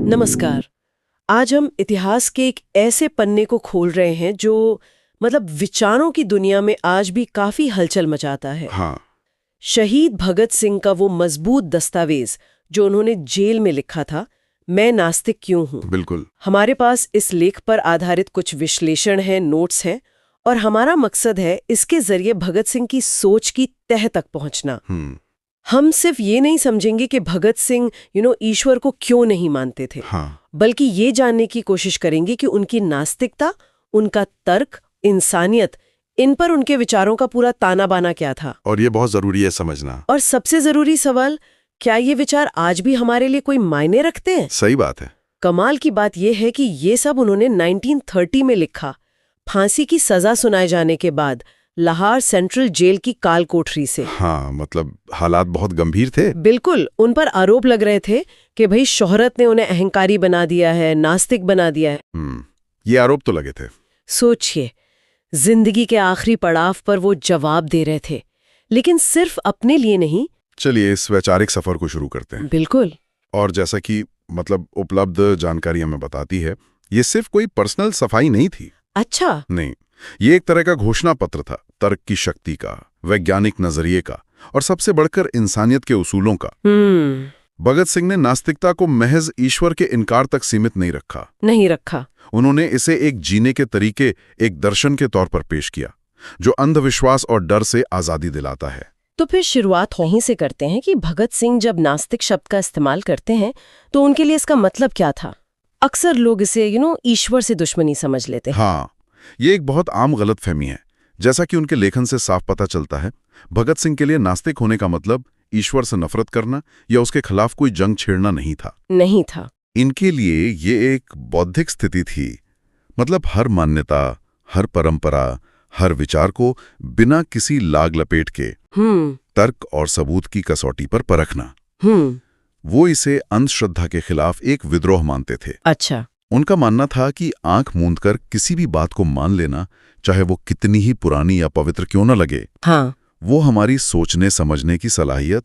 नमस्कार। आज हम इतिहास के एक ऐसे पन्ने को खोल रहे हैं जो विचारों की दुनिया में आज भी काफी हलचल मचाता है। हाँ। शहीद भगत सिंह का वो मजबूत दस्तावेज जो उन्होंने जेल में लिखा था, मैं नास्तिक क्यों हूं। बिल्कुल। हमारे पास इस लेख पर आधारित कुछ विश्लेषण हैं, नोट्स हैं, और हमारा मकसद है इसके जरिए भगत सिंह की सोच की तह तक पहुंचना। हम सिर्फ ये नहीं समझेंगे कि भगत सिंह ईश्वर को क्यों नहीं मानते थे, बल्कि ये जानने की कोशिश करेंगे कि उनकी नास्तिकता, उनका तर्क, इंसानियत, इन पर उनके विचारों का पूरा ताना बाना क्या था। और ये बहुत जरूरी है समझना। और सबसे जरूरी सवाल, क्या ये विचार आज भी हमारे लिए कोई मायने रखते हैं? सही बात है। कमाल की बात यह है कि ये सब उन्होंने 1930 में लिखा, फांसी की सजा सुनाए जाने के बाद, लाहौर सेंट्रल जेल की काल कोठरी से। हाँ, हालात बहुत गंभीर थे। बिल्कुल। उन पर आरोप लग रहे थे कि भाई शोहरत ने उन्हें अहंकारी बना दिया है, नास्तिक बना दिया है। ये आरोप तो लगे थे। सोचिए, जिंदगी के आखिरी पड़ाव पर वो जवाब दे रहे थे, लेकिन सिर्फ अपने लिए नहीं। चलिए इस वैचारिक सफर को शुरू करते हैं। बिल्कुल। और जैसा कि उपलब्ध जानकारी हमें बताती है, ये सिर्फ कोई पर्सनल सफाई नहीं थी। अच्छा। नहीं, ये एक तरह का घोषणा पत्र था, तर्क की शक्ति का, वैज्ञानिक नजरिए का, और सबसे बढ़कर इंसानियत के उसूलों का। भगत सिंह ने नास्तिकता को महज ईश्वर के इनकार तक सीमित नहीं रखा। उन्होंने इसे एक जीने के तरीके, एक दर्शन के तौर पर पेश किया, जो अंधविश्वास और डर से आजादी दिलाता है। तो फिर शुरुआत वहीं से करते हैं कि भगत सिंह जब नास्तिक शब्द का इस्तेमाल करते हैं तो उनके लिए इसका मतलब क्या था। अक्सर लोग इसे ईश्वर से दुश्मनी समझ लेते हैं। हाँ, ये एक बहुत आम गलतफहमी है। जैसा कि उनके लेखन से साफ पता चलता है, भगत सिंह के लिए नास्तिक होने का मतलब ईश्वर से नफरत करना या उसके खिलाफ कोई जंग छेड़ना नहीं था। इनके लिए ये एक बौद्धिक स्थिति थी। हर मान्यता, हर परंपरा, हर विचार को बिना किसी लाग लपेट के तर्क और सबूत की कसौटी पर परखना। वो इसे अंधश्रद्धा के खिलाफ एक विद्रोह मानते थे। अच्छा। उनका मानना था कि आंख मूंदकर किसी भी बात को मान लेना, चाहे वो कितनी ही पुरानी या पवित्र क्यों न लगे, वो हमारी सोचने समझने की सलाहियत,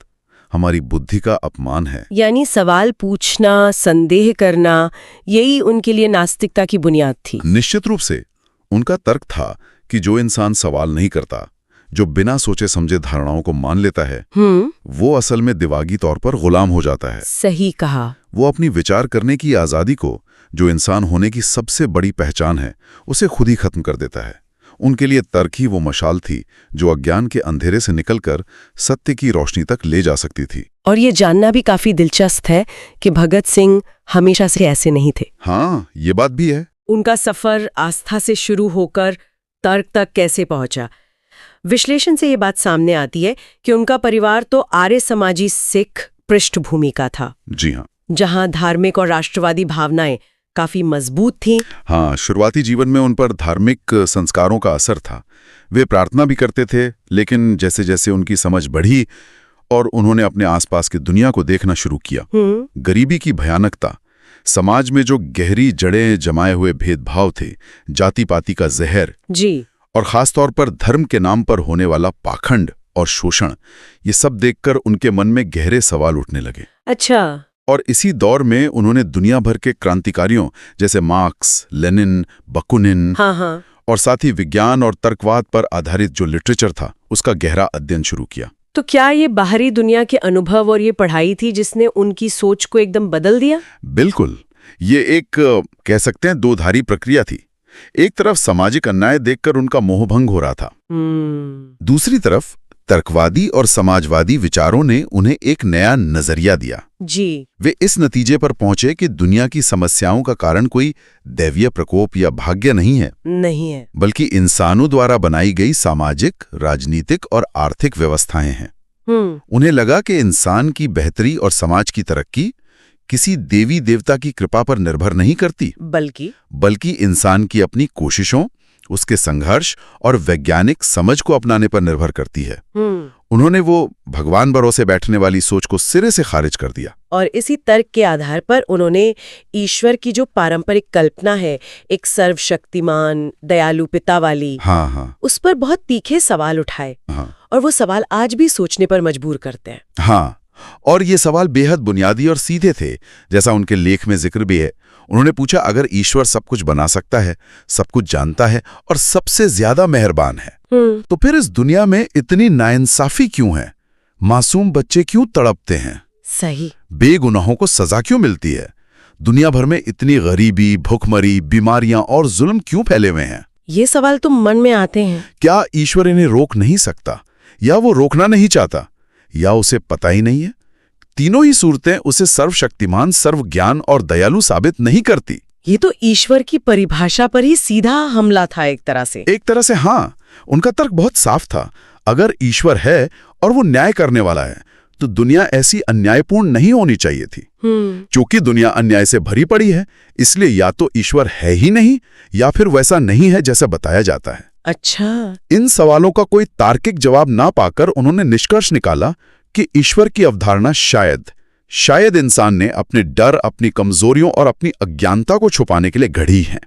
हमारी बुद्धि का अपमान है। यानी सवाल पूछना, संदेह करना, यही उनके लिए नास्तिकता की बुनियाद थी। निश्चित रूप से। उनका तर्क था कि जो इंसान सवाल नहीं करता, जो बिना सोचे समझे धारणाओं को मान लेता है, वो असल में दिमागी तौर पर गुलाम हो जाता है। सही कहा। वो अपनी विचार करने की आजादी को, जो इंसान होने की सबसे बड़ी पहचान है, उसे खुद ही खत्म कर देता है। उनके लिए तर्क ही वो मशाल थी जो अज्ञान के अंधेरे से निकलकर सत्य की रोशनी तक ले जा सकती थी। और ये जानना भी काफी दिलचस्प है कि भगत सिंह हमेशा से ऐसे नहीं थे। हाँ, ये बात भी है। उनका सफर आस्था से शुरू होकर तर्क तक कैसे पहुंचा। विश्लेषण से ये बात सामने आती है कि उनका परिवार तो आर्य समाजी सिख पृष्ठभूमि का था। जी हाँ। जहां धार्मिक और राष्ट्रवादी भावनाएं काफी मजबूत थीं। हाँ, शुरुआती जीवन में उन पर धार्मिक संस्कारों का असर था। वे प्रार्थना भी करते थे, लेकिन जैसे जैसे उनकी समझ बढ़ी और उन्होंने अपने आसपास की दुनिया को देखना शुरू किया, गरीबी की भयानकता, समाज में जो गहरी जड़ें जमाए हुए भेदभाव थे, जाति पाति का जहर जी, और खासतौर पर धर्म के नाम पर होने वाला पाखंड और शोषण, ये सब देखकर उनके मन में गहरे सवाल उठने लगे। अच्छा। और इसी दौर में उन्होंने दुनिया भर के क्रांतिकारियों जैसे मार्क्स, लेनिन, बकुनिन, और साथ ही विज्ञान और तर्कवाद पर आधारित जो लिटरेचर था, उसका गहरा अध्ययन शुरू किया। तो क्या ये बाहरी दुनिया के अनुभव और ये पढ़ाई थी जिसने उनकी सोच को एकदम बदल दिया? बिल्कुल। ये एक कह सकते हैं दोधारी प्रक्रिया थी। एक तरफ सामाजिक अन्याय देखकर उनका मोहभंग हो रहा था, दूसरी तरफ तर्कवादी और समाजवादी विचारों ने उन्हें एक नया नजरिया दिया। जी। वे इस नतीजे पर पहुंचे कि दुनिया की समस्याओं का कारण कोई दैवीय प्रकोप या भाग्य नहीं है, बल्कि इंसानों द्वारा बनाई गई सामाजिक, राजनीतिक और आर्थिक व्यवस्थाएं हैं। उन्हें लगा कि इंसान की बेहतरी और समाज की तरक्की किसी देवी देवता की कृपा पर निर्भर नहीं करती, बल्कि इंसान की अपनी कोशिशों, उसके संघर्ष और वैज्ञानिक समझ को अपनाने पर निर्भर करती है। उन्होंने वो भगवान भरोसे बैठने वाली सोच को सिरे से खारिज कर दिया। और इसी तर्क के आधार पर उन्होंने ईश्वर की जो पारंपरिक कल्पना है, एक सर्वशक्तिमान दयालु पिता वाली, उस पर बहुत तीखे सवाल उठाए। और वो सवाल आज भी सोचने पर मजबूर करते हैं। हाँ, और ये सवाल बेहद बुनियादी और सीधे थे, जैसा उनके लेख में जिक्र भी है। उन्होंने पूछा, अगर ईश्वर सब कुछ बना सकता है, सब कुछ जानता है और सबसे ज्यादा मेहरबान है, तो फिर इस दुनिया में इतनी नाइंसाफी क्यों है? मासूम बच्चे क्यों तड़पते हैं? सही। बेगुनाहों को सजा क्यों मिलती है? दुनिया भर में इतनी गरीबी, भुखमरी, बीमारियां और जुल्म क्यों फैले हुए हैं? ये सवाल तो मन में आते हैं। क्या ईश्वर इन्हें रोक नहीं सकता, या वो रोकना नहीं चाहता, या उसे पता ही नहीं है? तीनों ही सूरतें उसे सर्वशक्तिमान, सर्वज्ञान और दयालु साबित नहीं करती। ये तो ईश्वर की परिभाषा पर ही सीधा हमला था एक तरह से। हाँ, उनका तर्क बहुत साफ था। अगर ईश्वर है और वो न्याय करने वाला है, तो दुनिया ऐसी अन्यायपूर्ण नहीं होनी चाहिए थी। क्योंकि दुनिया अन्याय से भरी पड़ी है, इसलिए या तो ईश्वर है ही नहीं, या फिर वैसा नहीं है जैसा बताया जाता है। अच्छा। इन सवालों का कोई तार्किक जवाब ना पाकर उन्होंने निष्कर्ष निकाला कि ईश्वर की अवधारणा शायद इंसान ने अपने डर, अपनी कमजोरियों और अपनी अज्ञानता को छुपाने के लिए गढ़ी है।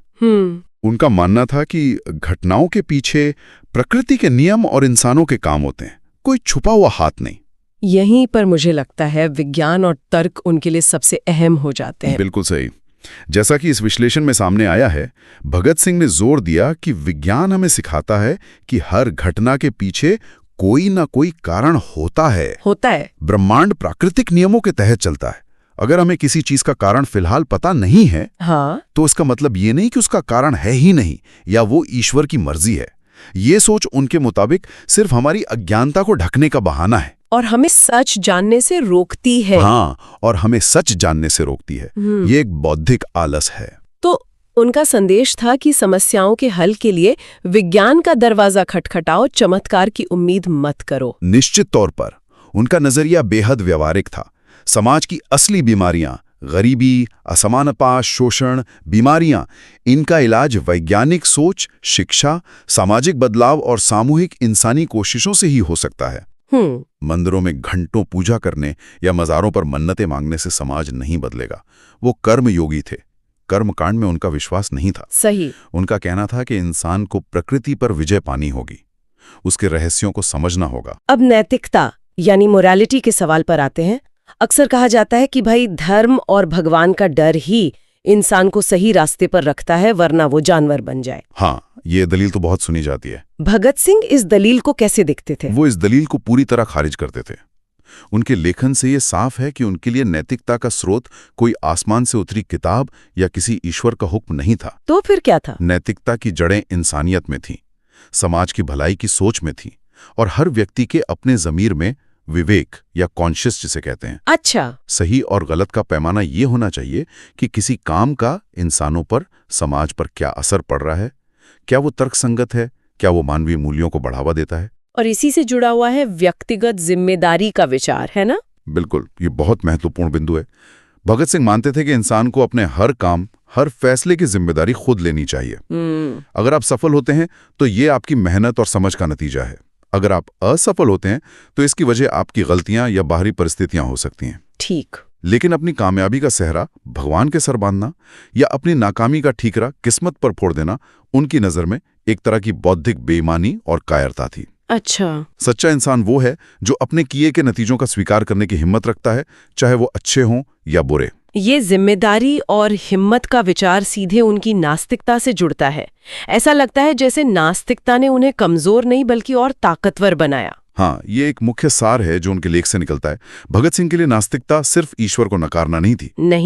उनका मानना था कि घटनाओं के पीछे प्रकृति के नियम और इंसानों के काम होते हैं, कोई छुपा हुआ हाथ नहीं। यहीं पर मुझे लगता है विज्ञान और तर्क उनके लिए सबसे अहम हो जाते हैं। बिल्कुल सही। जैसा कि इस विश्लेषण में सामने आया है, भगत सिंह ने जोर दिया कि विज्ञान हमें सिखाता है कि हर घटना के पीछे कोई ना कोई कारण होता है। ब्रह्मांड प्राकृतिक नियमों के तहत चलता है। अगर हमें किसी चीज का कारण फिलहाल पता नहीं है, तो इसका मतलब ये नहीं कि उसका कारण है ही नहीं, या वो ईश्वर की मर्जी है। ये सोच उनके मुताबिक सिर्फ हमारी अज्ञानता को ढकने का बहाना है और हमें सच जानने से रोकती है। और हमें सच जानने से रोकती है। ये एक बौद्धिक आलस है। तो उनका संदेश था कि समस्याओं के हल के लिए विज्ञान का दरवाजा खटखटाओ, चमत्कार की उम्मीद मत करो। निश्चित तौर पर उनका नजरिया बेहद व्यवहारिक था। समाज की असली बीमारियां, गरीबी, असमानता, शोषण, बीमारियां, इनका इलाज वैज्ञानिक सोच, शिक्षा, सामाजिक बदलाव और सामूहिक इंसानी कोशिशों से ही हो सकता है। मंदिरों में घंटों पूजा करने या मज़ारों पर मन्नतें मांगने से समाज नहीं बदलेगा। वो कर्म योगी थे। कर्मकांड में उनका विश्वास नहीं था। सही। उनका कहना था कि इंसान को प्रकृति पर विजय पानी होगी, उसके रहस्यों को समझना होगा। अब नैतिकता यानी मोरालिटी के सवाल पर आते हैं। अक्सर कहा जाता है कि भाई धर्म और भगवान का डर ही इंसान को सही रास्ते पर रखता है, वरना वो जानवर बन जाए। ये दलील तो बहुत सुनी जाती है। भगत सिंह इस दलील को कैसे देखते थे? वो इस दलील को पूरी तरह खारिज करते थे। उनके लेखन से ये साफ है कि उनके लिए नैतिकता का स्रोत कोई आसमान से उतरी किताब या किसी ईश्वर का हुक्म नहीं था। तो फिर क्या था? नैतिकता की जड़ें इंसानियत में थीं, समाज की भलाई की सोच में थीं, और हर व्यक्ति के अपने ज़मीर में विवेक या कॉन्शियस जिसे कहते हैं। अच्छा। सही और गलत का पैमाना ये होना चाहिए कि किसी काम का इंसानों पर, समाज पर क्या असर पड़ रहा है, क्या वो तर्कसंगत है, क्या वो मानवीय मूल्यों को बढ़ावा देता है। और इसी से जुड़ा हुआ है व्यक्तिगत जिम्मेदारी का विचार, है ना? बिल्कुल, ये बहुत महत्वपूर्ण बिंदु है। भगत सिंह मानते थे कि इंसान को अपने हर काम, हर फैसले की जिम्मेदारी खुद लेनी चाहिए। अगर आप सफल होते हैं तो ये आपकी मेहनत और समझ का नतीजा है। अगर आप असफल होते हैं तो इसकी वजह आपकी गलतियां या बाहरी परिस्थितियां हो सकती हैं। ठीक। लेकिन अपनी कामयाबी का सेहरा भगवान के सर बांधना या अपनी नाकामी का ठीकरा किस्मत पर फोड़ देना उनकी नजर में एक तरह की बौद्धिक बेईमानी और कायरता थी। अच्छा। सच्चा इंसान वो है जो अपने किए के नतीजों का स्वीकार करने की हिम्मत रखता है, चाहे वो अच्छे हों या बुरे। ये जिम्मेदारी और हिम्मत का विचार सीधे उनकी नास्तिकता से जुड़ता है। ऐसा लगता है जैसे नास्तिकता ने उन्हें कमजोर नहीं बल्कि और ताकतवर बनाया। ये एक मुख्य सार है जो उनके लेख से निकलता है। भगत सिंह के लिए नास्तिकता सिर्फ ईश्वर को नकारना नहीं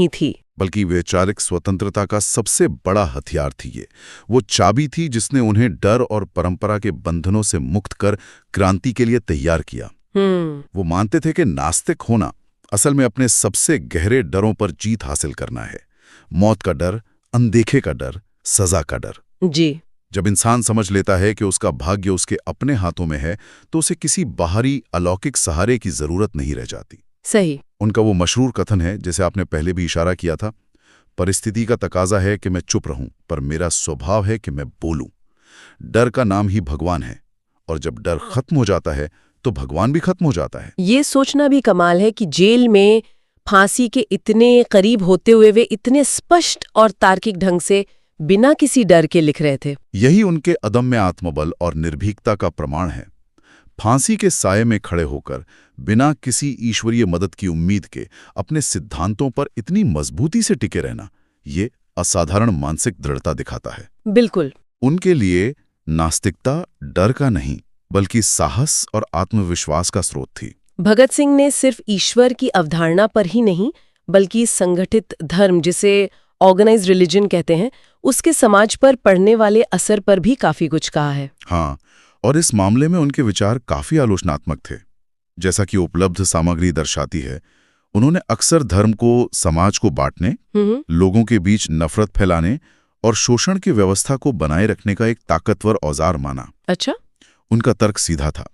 थी, बल्कि वैचारिक स्वतंत्रता का सबसे बड़ा हथियार थी। ये वो चाबी थी जिसने उन्हें डर और परंपरा के बंधनों से मुक्त कर क्रांति के लिए तैयार किया। वो मानते थे कि नास्तिक होना असल में अपने सबसे गहरे डरों पर जीत हासिल करना है। मौत का डर, अनदेखे का डर, सजा का डर। जी। जब इंसान समझ लेता है कि उसका भाग्य उसके अपने हाथों में है, तो उसे किसी बाहरी अलौकिक सहारे की जरूरत नहीं रह जाती। सही। उनका वो मशहूर कथन है, जैसे आपने पहले भी इशारा किया था, परिस्थिति का तकाजा है कि मैं चुप रहूं, पर मेरा स्वभाव है कि मैं बोलूं। डर का नाम ही भगवान है, और जब डर खत्म हो जाता है तो भगवान भी खत्म हो जाता है। ये सोचना भी कमाल है कि जेल में फांसी के इतने करीब होते हुए वे इतने स्पष्ट और तार्किक ढंग से बिना किसी डर के लिख रहे थे। यही उनके अदम्य आत्मबल और निर्भीकता का प्रमाण है। फांसी के साये में खड़े होकर बिना किसी ईश्वरीय मदद की उम्मीद के अपने सिद्धांतों पर इतनी मजबूती से टिके रहना, ये असाधारण मानसिक दृढ़ता दिखाता है। बिल्कुल। उनके लिए नास्तिकता डर का नहीं, बल्कि साहस और आत्मविश्वास का स्रोत थी। भगत सिंह ने सिर्फ ईश्वर की अवधारणा पर ही नहीं, बल्कि संगठित धर्म, जिसे ऑर्गेनाइज्ड रिलीजन कहते हैं, उसके समाज पर पड़ने वाले असर पर भी काफी कुछ कहा है। हाँ, और इस मामले में उनके विचार काफी आलोचनात्मक थे। जैसा कि उपलब्ध सामग्री दर्शाती है, उन्होंने अक्सर धर्म को समाज को बांटने, लोगों के बीच नफरत फैलाने और शोषण की व्यवस्था को बनाए रखने का एक ताकतवर औजार माना। अच्छा। उनका तर्क सीधा था,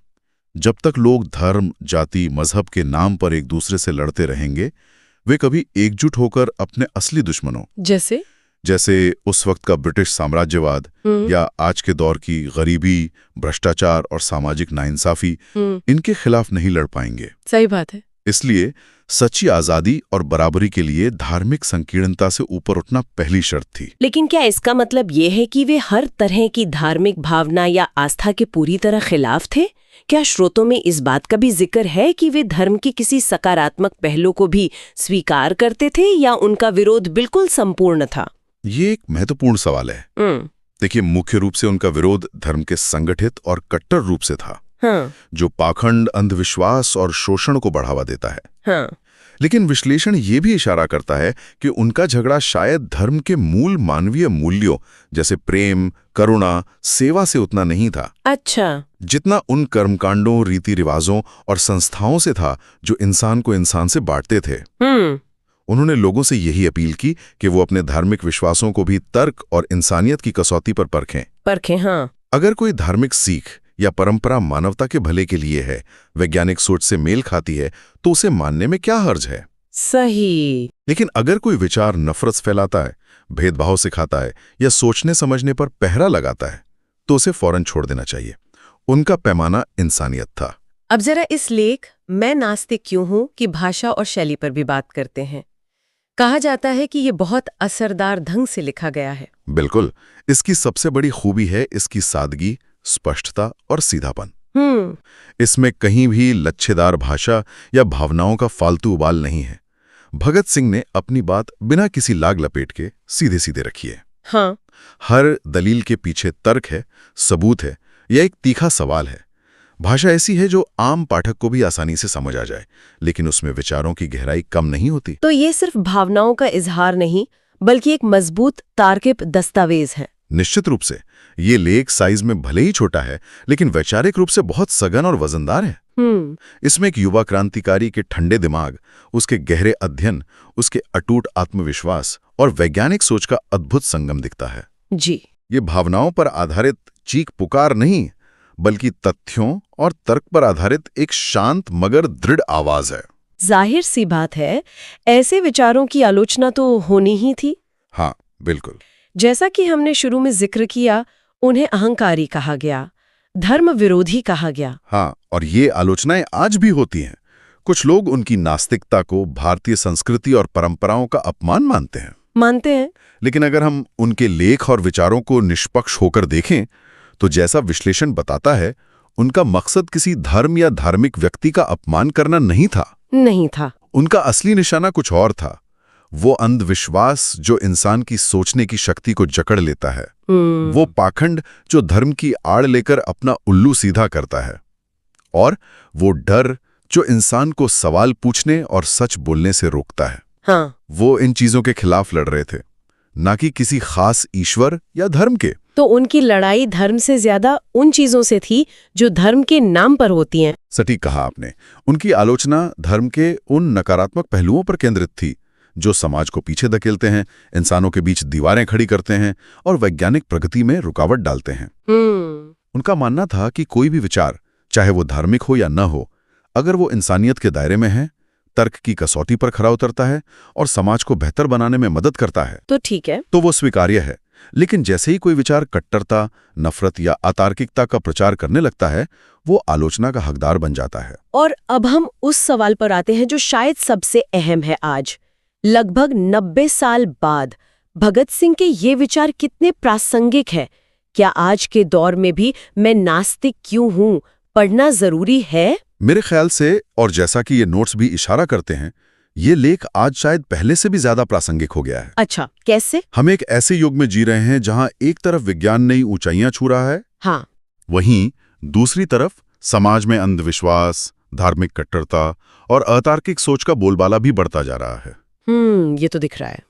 जब तक लोग धर्म, जाति, मजहब के नाम पर एक दूसरे से लड़ते रहेंगे, वे कभी एकजुट होकर अपने असली दुश्मनों, जैसे उस वक्त का ब्रिटिश साम्राज्यवाद या आज के दौर की गरीबी, भ्रष्टाचार और सामाजिक नाइंसाफी, इनके खिलाफ नहीं लड़ पाएंगे। सही बात है। इसलिए सच्ची आजादी और बराबरी के लिए धार्मिक संकीर्णता से ऊपर उठना पहली शर्त थी। लेकिन क्या इसका मतलब ये है कि वे हर तरह की धार्मिक भावना या आस्था के पूरी तरह खिलाफ थे? क्या स्रोतों में इस बात का भी जिक्र है कि वे धर्म के किसी सकारात्मक पहलू को भी स्वीकार करते थे या उनका विरोध बिल्कुल संपूर्ण था? ये एक महत्वपूर्ण सवाल है। देखिए, मुख्य रूप से उनका विरोध धर्म के संगठित और कट्टर रूप से था, जो पाखंड, अंधविश्वास और शोषण को बढ़ावा देता है। लेकिन विश्लेषण ये भी इशारा करता है कि उनका झगड़ा शायद धर्म के मूल मानवीय मूल्यों जैसे प्रेम, करुणा, सेवा से उतना नहीं था। अच्छा। जितना उन कर्मकांडों, रीति रिवाजों और संस्थाओं से था जो इंसान को इंसान से बांटते थे। उन्होंने लोगों से यही अपील की कि वो अपने धार्मिक विश्वासों को भी तर्क और इंसानियत की कसौटी पर परखें। हाँ। अगर कोई धार्मिक सीख या परंपरा मानवता के भले के लिए है, वैज्ञानिक सोच से मेल खाती है, तो उसे मानने में क्या हर्ज है? सही। लेकिन अगर कोई विचार नफरत फैलाता है, भेदभाव सिखाता है या सोचने समझने पर पहरा लगाता है, तो उसे फौरन छोड़ देना चाहिए। उनका पैमाना इंसानियत था। अब जरा इस लेख मैं नास्तिक क्यों हूं की भाषा और शैली पर भी बात करते हैं। कहा जाता है कि ये बहुत असरदार ढंग से लिखा गया है। बिल्कुल। इसकी सबसे बड़ी खूबी है इसकी सादगी, स्पष्टता और सीधापन। इसमें कहीं भी लच्छेदार भाषा या भावनाओं का फालतू उबाल नहीं है। भगत सिंह ने अपनी बात बिना किसी लाग लपेट के सीधे सीधे रखी है। हाँ। हर दलील के पीछे तर्क है, सबूत है या एक तीखा सवाल है। भाषा ऐसी है जो आम पाठक को भी आसानी से समझ आ जाए, लेकिन उसमें विचारों की गहराई कम नहीं होती। तो ये सिर्फ भावनाओं का इजहार नहीं, बल्कि एक मजबूत तार्किक दस्तावेज है। निश्चित रूप से ये लेख साइज में भले ही छोटा है, लेकिन वैचारिक रूप से बहुत सघन और वजनदार है। इसमें एक युवा क्रांतिकारी के ठंडे दिमाग, उसके गहरे अध्ययन, उसके अटूट आत्मविश्वास और वैज्ञानिक सोच का अद्भुत संगम दिखता है। जी। ये भावनाओं पर आधारित चीख पुकार नहीं, बल्कि तथ्यों और तर्क पर आधारित एक शांत मगर दृढ़ आवाज है। जाहिर सी बात है, ऐसे विचारों की आलोचना तो होनी ही थी। हाँ, बिल्कुल। जैसा कि हमने शुरू में जिक्र किया, उन्हें अहंकारी कहा गया, धर्म विरोधी कहा गया। हाँ, और ये आलोचनाएं आज भी होती हैं। कुछ लोग उनकी नास्तिकता को भारतीय संस्कृति और परंपराओं का अपमान मानते हैं। लेकिन अगर हम उनके लेख और विचारों को निष्पक्ष होकर देखें, तो जैसा विश्लेषण बताता है, उनका मकसद किसी धर्म या धार्मिक व्यक्ति का अपमान करना नहीं था। उनका असली निशाना कुछ और था। वो अंधविश्वास जो इंसान की सोचने की शक्ति को जकड़ लेता है, वो पाखंड जो धर्म की आड़ लेकर अपना उल्लू सीधा करता है, और वो डर जो इंसान को सवाल पूछने और सच बोलने से रोकता है। हाँ। वो इन चीजों के खिलाफ लड़ रहे थे, ना कि किसी खास ईश्वर या धर्म के। तो उनकी लड़ाई धर्म से ज्यादा उन चीजों से थी जो धर्म के नाम पर होती हैं। सटीक कहा आपने। उनकी आलोचना धर्म के उन नकारात्मक पहलुओं पर केंद्रित थी जो समाज को पीछे धकेलते हैं, इंसानों के बीच दीवारें खड़ी करते हैं और वैज्ञानिक प्रगति में रुकावट डालते हैं। उनका मानना था कि कोई भी विचार, चाहे वो धार्मिक हो या न हो, अगर वो इंसानियत के दायरे में है, तर्क की कसौटी पर खरा उतरता है और समाज को बेहतर बनाने में मदद करता है, तो ठीक है, तो वो स्वीकार्य है। लेकिन जैसे ही कोई विचार कट्टरता, नफरत या अतार्किकता का प्रचार करने लगता है, वो आलोचना का हकदार बन जाता है। और अब हम उस सवाल पर आते हैं जो शायद सबसे अहम है आज। लगभग 90 साल बाद भगत सिंह के ये विचार कितने प्रासंगिक है? क्या आज के दौर में भी मैं नास्तिक क्यों हूं पढ़ना जरूरी है? मेरे ख्याल से, और जैसा कि ये नोट्स भी इशारा करते हैं, ये लेख आज शायद पहले से भी ज्यादा प्रासंगिक हो गया है। अच्छा, कैसे? हम एक ऐसे युग में जी रहे हैं जहां एक तरफ विज्ञान नई ऊंचाइयां छू रहा है, हाँ, वहीं दूसरी तरफ समाज में अंधविश्वास, धार्मिक कट्टरता और अतार्किक सोच का बोलबाला भी बढ़ता जा रहा है। ये तो दिख रहा है।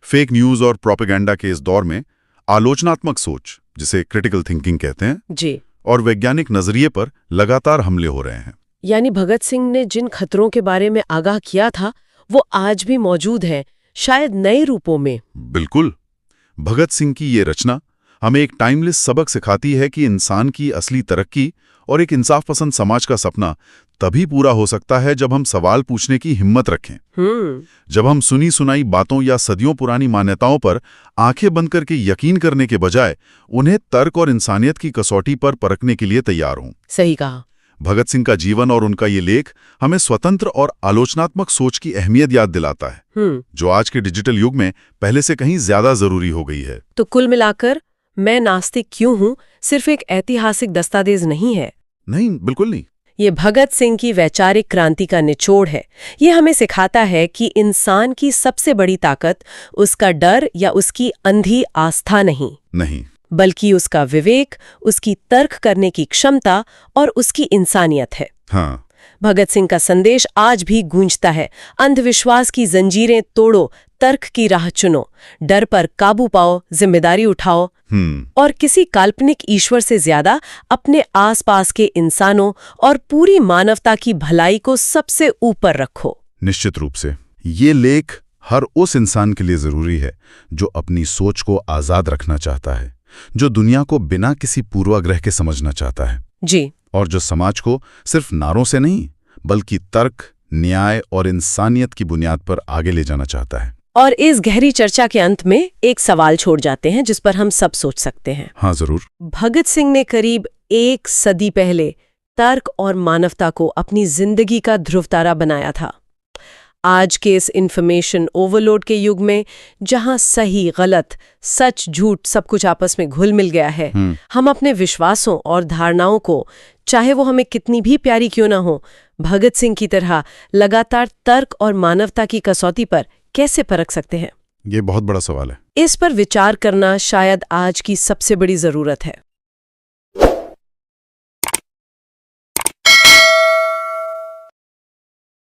फेक न्यूज और प्रोपेगेंडा के इस दौर में आलोचनात्मक सोच, जिसे क्रिटिकल थिंकिंग कहते हैं, जी, और वैज्ञानिक नजरिए पर लगातार हमले हो रहे हैं। यानी भगत सिंह ने जिन खतरों के बारे में आगाह किया था वो आज भी मौजूद है, शायद नए रूपों में। बिल्कुल। भगत सिंह की ये रचना हमें एक टाइमलेस सबक सिखाती है कि इंसान की असली तरक्की और एक इंसाफ पसंद समाज का सपना तभी पूरा हो सकता है जब हम सवाल पूछने की हिम्मत रखें, जब हम सुनी सुनाई बातों या सदियों पुरानी मान्यताओं पर आंखें बंद करके यकीन करने के बजाय उन्हें तर्क और इंसानियत की कसौटी पर परखने के लिए तैयार हों। सही कहा। भगत सिंह का जीवन और उनका ये लेख हमें स्वतंत्र और आलोचनात्मक सोच की अहमियत याद दिलाता है, जो आज के डिजिटल युग में पहले से कहीं ज्यादा जरूरी हो गई है। तो कुल मिलाकर मैं नास्तिक क्यों हूँ सिर्फ एक ऐतिहासिक दस्तावेज नहीं है। नहीं, बिल्कुल नहीं। ये भगत सिंह की वैचारिक क्रांति का निचोड़ है। ये हमें सिखाता है कि इंसान की सबसे बड़ी ताकत उसका डर या उसकी अंधी आस्था नहीं, बल्कि उसका विवेक, उसकी तर्क करने की क्षमता और उसकी इंसानियत है। हाँ। भगत सिंह का संदेश आज भी गूंजता है। अंधविश्वास की जंजीरें तोड़ो, तर्क की राह चुनो, डर पर काबू पाओ, जिम्मेदारी उठाओ और किसी काल्पनिक ईश्वर से ज्यादा अपने आसपास के इंसानों और पूरी मानवता की भलाई को सबसे ऊपर रखो। निश्चित रूप से ये लेख हर उस इंसान के लिए जरूरी है जो अपनी सोच को आजाद रखना चाहता है, जो दुनिया को बिना किसी पूर्वाग्रह के समझना चाहता है जी, और जो समाज को सिर्फ नारों से नहीं बल्कि तर्क, न्याय और इंसानियत की बुनियाद पर आगे ले जाना चाहता है। और इस गहरी चर्चा के अंत में एक सवाल छोड़ जाते हैं जिस पर हम सब सोच सकते हैं। हाँ, जरूर। भगत सिंह ने करीब 1 सदी पहले तर्क और मानवता को अपनी जिंदगी का ध्रुवतारा बनाया था। आज के इस इंफॉर्मेशन ओवरलोड के युग में, जहां सही गलत, सच झूठ सब कुछ आपस में घुल मिल गया है, हम अपने विश्वासों और धारणाओं को, चाहे वो हमें कितनी भी प्यारी क्यों ना हो, भगत सिंह की तरह लगातार तर्क और मानवता की कसौटी पर कैसे परख सकते हैं? ये बहुत बड़ा सवाल है। इस पर विचार करना शायद आज की सबसे बड़ी जरूरत है।